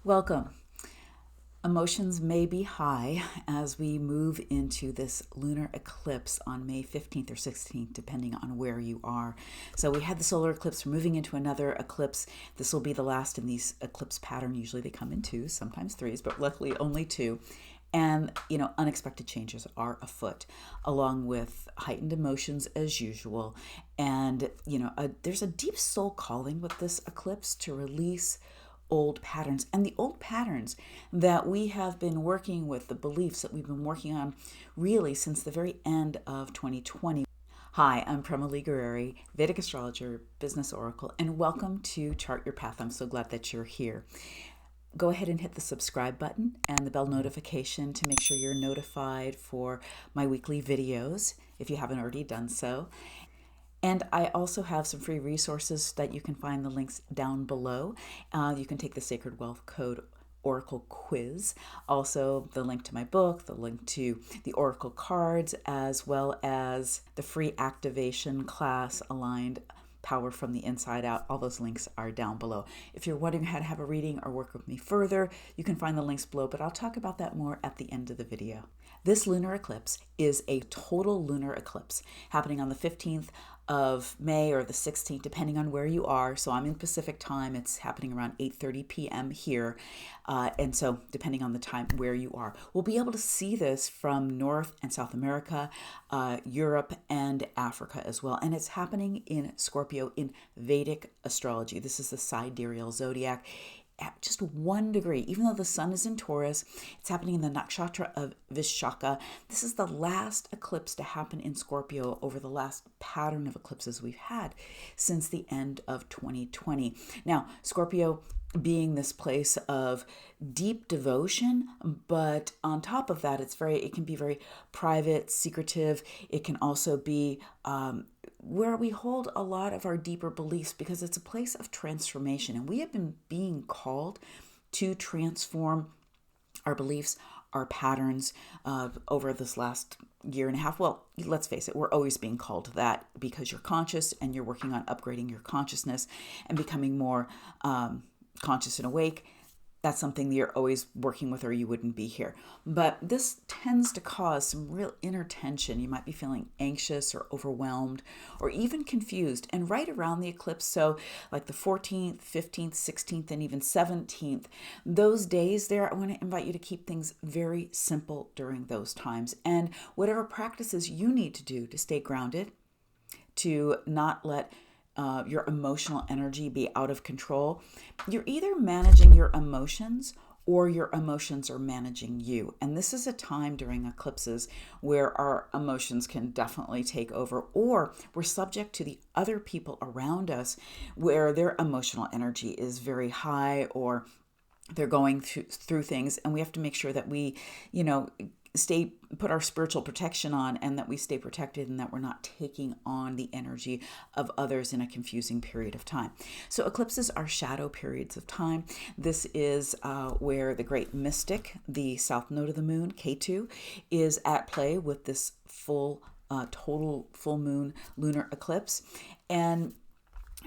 Welcome. Emotions may be high as we move into this lunar eclipse on May 15th or 16th, depending on where you are. So we had the solar eclipse, we're moving into another eclipse. This will be the last in these eclipse pattern. Usually they come in twos, sometimes threes, but luckily only two. And, unexpected changes are afoot, along with heightened emotions as usual. And, there's a deep soul calling with this eclipse to release old patterns. And the old patterns that we have been working with, the beliefs that we've been working on really since the very end of 2020. Hi, I'm Prema Gurreri, Vedic Astrologer, Business Oracle, and welcome to Chart Your Path. I'm so glad that you're here. Go ahead and hit the subscribe button and the bell notification to make sure you're notified for my weekly videos if you haven't already done so. And I also have some free resources that you can find the links down below. You can take the Sacred Wealth Code Oracle quiz, also the link to my book, the link to the Oracle cards, as well as the free activation class aligned Power from the Inside Out. All those links are down below. If you're wondering how to have a reading or work with me further, you can find the links below, but I'll talk about that more at the end of the video. This lunar eclipse is a total lunar eclipse happening on the 15th of May or the 16th, depending on where you are. So I'm in Pacific time. It's happening around 8:30 p.m. here. And so depending on the time where you are, we'll be able to see this from North and South America, Europe, and Africa as well. And it's happening in Scorpio in Vedic astrology. This is the sidereal zodiac. At just 1 degree, even though the sun is in Taurus, it's happening in the nakshatra of Vishaka. This is the last eclipse to happen in Scorpio over the last pattern of eclipses we've had since the end of 2020. Now, Scorpio being this place of deep devotion, but on top of that, it can be very private, secretive. It can also be where we hold a lot of our deeper beliefs because it's a place of transformation. And we have been being called to transform our beliefs, our patterns over this last year and a half. Well, let's face it, we're always being called to that because you're conscious and you're working on upgrading your consciousness and becoming more conscious and awake. That's something that you're always working with or you wouldn't be here. But this tends to cause some real inner tension. You might be feeling anxious or overwhelmed or even confused. And right around the eclipse, so like the 14th, 15th, 16th, and even 17th, those days there, I want to invite you to keep things very simple during those times. And whatever practices you need to do to stay grounded, to not let your emotional energy be out of control. You're either managing your emotions or your emotions are managing you. And this is a time during eclipses where our emotions can definitely take over, or we're subject to the other people around us where their emotional energy is very high or they're going through things, and we have to make sure that we, put our spiritual protection on and that we stay protected and that we're not taking on the energy of others in a confusing period of time. So eclipses are shadow periods of time. This is where the great mystic, the south node of the moon, K2, is at play with this total full moon lunar eclipse. And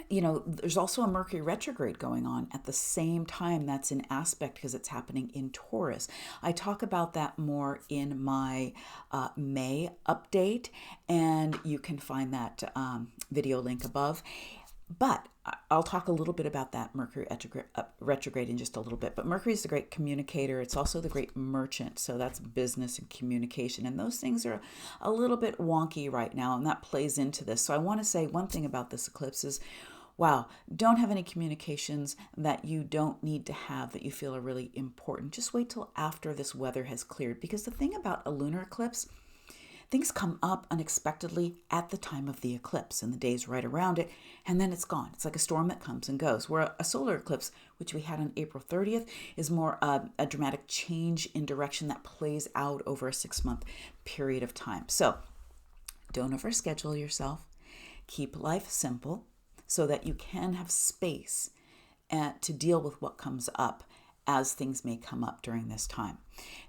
there's also a Mercury retrograde going on at the same time. That's an aspect because it's happening in Taurus. I talk about that more in my May update, and you can find that video link above. But I'll talk a little bit about that Mercury retrograde in just a little bit. But Mercury is the great communicator. It's also the great merchant. So that's business and communication. And those things are a little bit wonky right now. And that plays into this. So I want to say one thing about this eclipse is, wow, don't have any communications that you don't need to have that you feel are really important. Just wait till after this weather has cleared. Because the thing about a lunar eclipse, things come up unexpectedly at the time of the eclipse and the days right around it, and then it's gone. It's like a storm that comes and goes. Where a solar eclipse, which we had on April 30th, is more a dramatic change in direction that plays out over a 6-month period of time. So don't overschedule yourself. Keep life simple so that you can have space to deal with what comes up as things may come up during this time.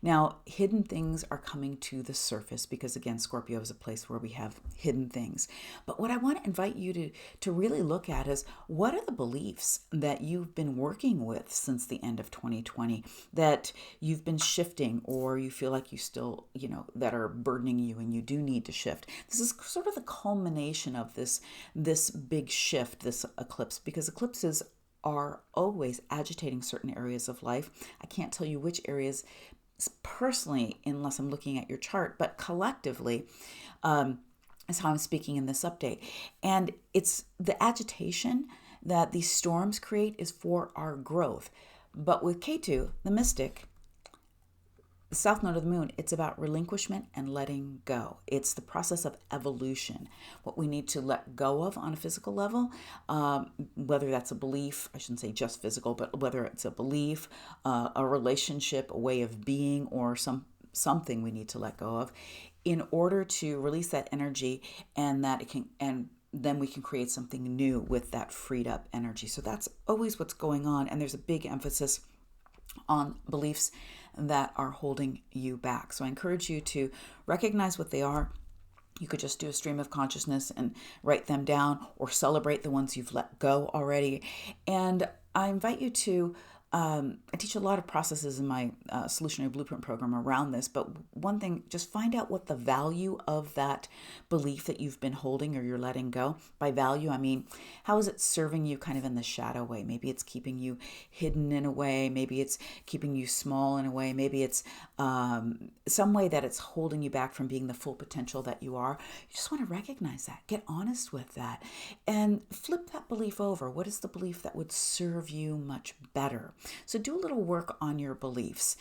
Now, hidden things are coming to the surface because, again, Scorpio is a place where we have hidden things. But what I want to invite you to really look at is, what are the beliefs that you've been working with since the end of 2020 that you've been shifting, or you feel like you still, that are burdening you and you do need to shift? This is sort of the culmination of this big shift, this eclipse, because eclipses are always agitating certain areas of life. I can't tell you which areas personally, unless I'm looking at your chart, but collectively is how I'm speaking in this update. And it's the agitation that these storms create is for our growth. But with Ketu, the mystic, the south node of the moon, it's about relinquishment and letting go. It's the process of evolution. What we need to let go of on a physical level, whether that's a belief, I shouldn't say just physical, but whether it's a belief, a relationship, a way of being, or something we need to let go of, in order to release that energy, and then we can create something new with that freed up energy. So that's always what's going on, and there's a big emphasis on beliefs that are holding you back. So I encourage you to recognize what they are. You could just do a stream of consciousness and write them down, or celebrate the ones you've let go already. And I invite you to I teach a lot of processes in my Solutionary Blueprint program around this, but one thing, just find out what the value of that belief that you've been holding or you're letting go. By value, I mean, how is it serving you kind of in the shadow way? Maybe it's keeping you hidden in a way. Maybe it's keeping you small in a way. Maybe it's some way that it's holding you back from being the full potential that you are. You just want to recognize that. Get honest with that. And flip that belief over. What is the belief that would serve you much better? So do a little work on your beliefs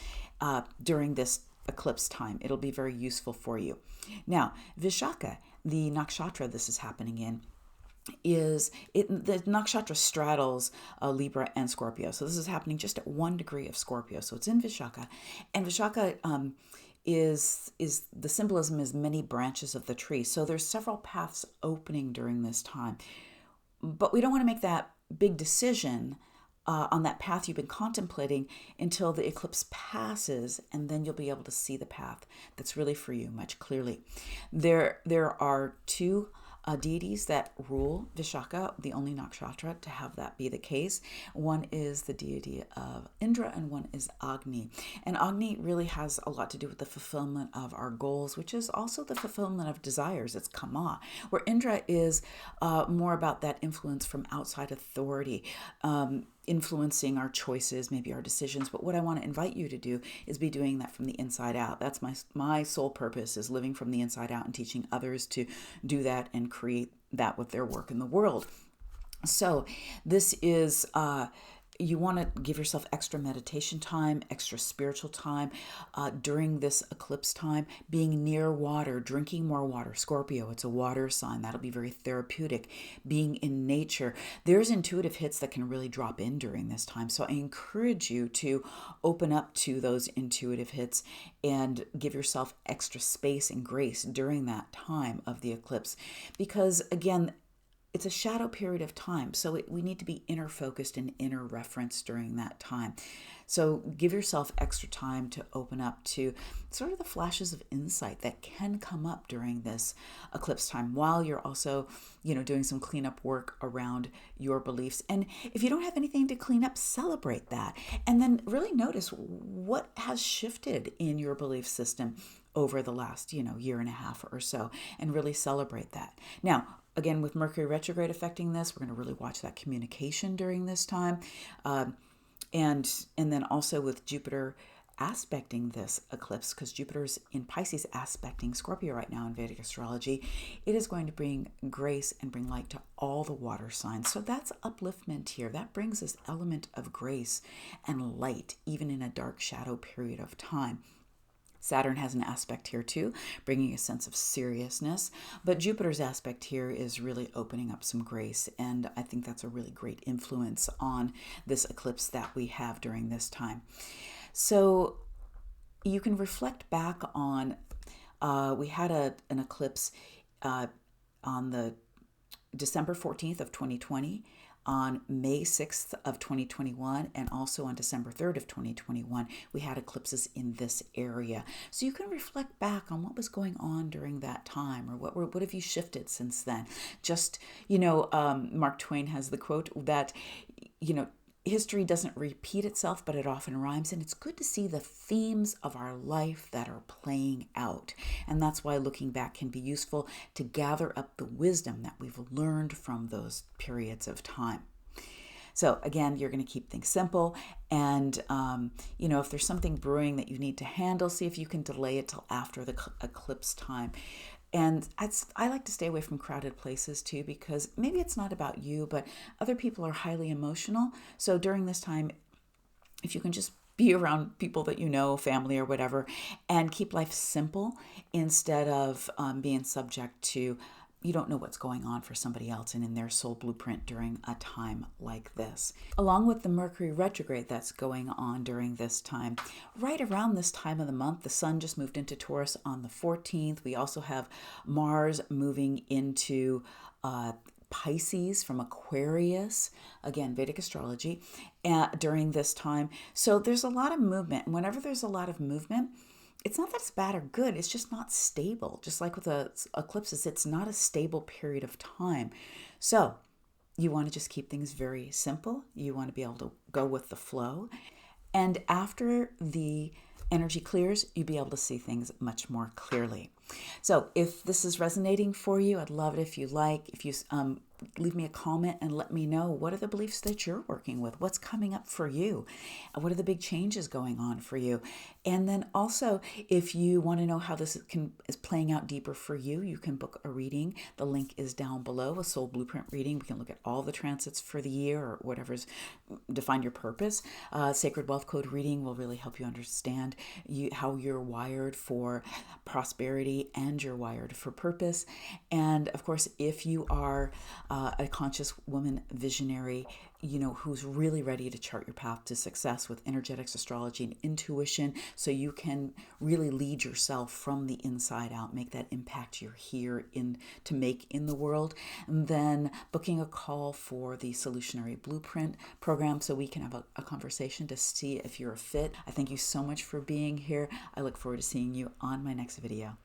during this eclipse time. It'll be very useful for you. Now, Vishaka, the nakshatra this is happening in, the nakshatra straddles Libra and Scorpio. So this is happening just at 1 degree of Scorpio. So it's in Vishaka. And Vishaka is the symbolism is many branches of the tree. So there's several paths opening during this time. But we don't want to make that big decision on that path you've been contemplating until the eclipse passes, and then you'll be able to see the path that's really for you much clearly. There are two deities that rule Vishaka, the only nakshatra to have that be the case. One is the deity of Indra, and one is Agni. And Agni really has a lot to do with the fulfillment of our goals, which is also the fulfillment of desires. It's Kama, where Indra is more about that influence from outside authority, influencing our choices, maybe our decisions. But what I want to invite you to do is be doing that from the inside out. That's my sole purpose, is living from the inside out and teaching others to do that and create that with their work in the world. So this is you want to give yourself extra meditation time, extra spiritual time during this eclipse time, being near water, drinking more water. Scorpio, it's a water sign. That'll be very therapeutic. Being in nature. There's intuitive hits that can really drop in during this time. So I encourage you to open up to those intuitive hits and give yourself extra space and grace during that time of the eclipse. Because again, it's a shadow period of time, so we need to be inner focused and inner reference during that time. So give yourself extra time to open up to sort of the flashes of insight that can come up during this eclipse time, while you're also, doing some cleanup work around your beliefs. And if you don't have anything to clean up, celebrate that. And then really notice what has shifted in your belief system over the last, year and a half or so, and really celebrate that. Now, again, with Mercury retrograde affecting this, we're going to really watch that communication during this time. And then also with Jupiter aspecting this eclipse, because Jupiter's in Pisces aspecting Scorpio right now in Vedic astrology, it is going to bring grace and bring light to all the water signs. So that's upliftment here. That brings this element of grace and light, even in a dark shadow period of time. Saturn has an aspect here too, bringing a sense of seriousness. But Jupiter's aspect here is really opening up some grace. And I think that's a really great influence on this eclipse that we have during this time. So you can reflect back on, we had an eclipse on the December 14th of 2020. on May 6th of 2021 and also on December 3rd of 2021, we had eclipses in this area. So you can reflect back on what was going on during that time, or what have you shifted since then. Just, Mark Twain has the quote that, history doesn't repeat itself, but it often rhymes. And it's good to see the themes of our life that are playing out. And that's why looking back can be useful to gather up the wisdom that we've learned from those periods of time. So again, you're going to keep things simple. And, if there's something brewing that you need to handle, see if you can delay it till after the eclipse time. And I like to stay away from crowded places too, because maybe it's not about you, but other people are highly emotional. So during this time, if you can just be around people that you know, family or whatever, and keep life simple instead of being subject to, you don't know what's going on for somebody else and in their soul blueprint during a time like this. Along with the Mercury Retrograde that's going on during this time, right around this time of the month, the sun just moved into Taurus on the 14th. We also have Mars moving into Pisces from Aquarius, again, Vedic Astrology, during this time. So there's a lot of movement. And whenever there's a lot of movement, it's not that it's bad or good, it's just not stable. Just like with the eclipses, it's not a stable period of time. So you want to just keep things very simple. You want to be able to go with the flow. And after the energy clears, you'll be able to see things much more clearly. So if this is resonating for you, I'd love it if you leave me a comment and let me know, what are the beliefs that you're working with? What's coming up for you? What are the big changes going on for you? And then also, if you want to know how this is playing out deeper for you, you can book a reading. The link is down below, a soul blueprint reading. We can look at all the transits for the year or whatever's define your purpose. Sacred Wealth Code reading will really help you understand how you're wired for prosperity and you're wired for purpose. And of course, if you are a conscious woman visionary, who's really ready to chart your path to success with energetics, astrology, and intuition, so you can really lead yourself from the inside out, make that impact you're here to make in the world, and then booking a call for the Solutionary Blueprint program so we can have a conversation to see if you're a fit. I thank you so much for being here. I look forward to seeing you on my next video.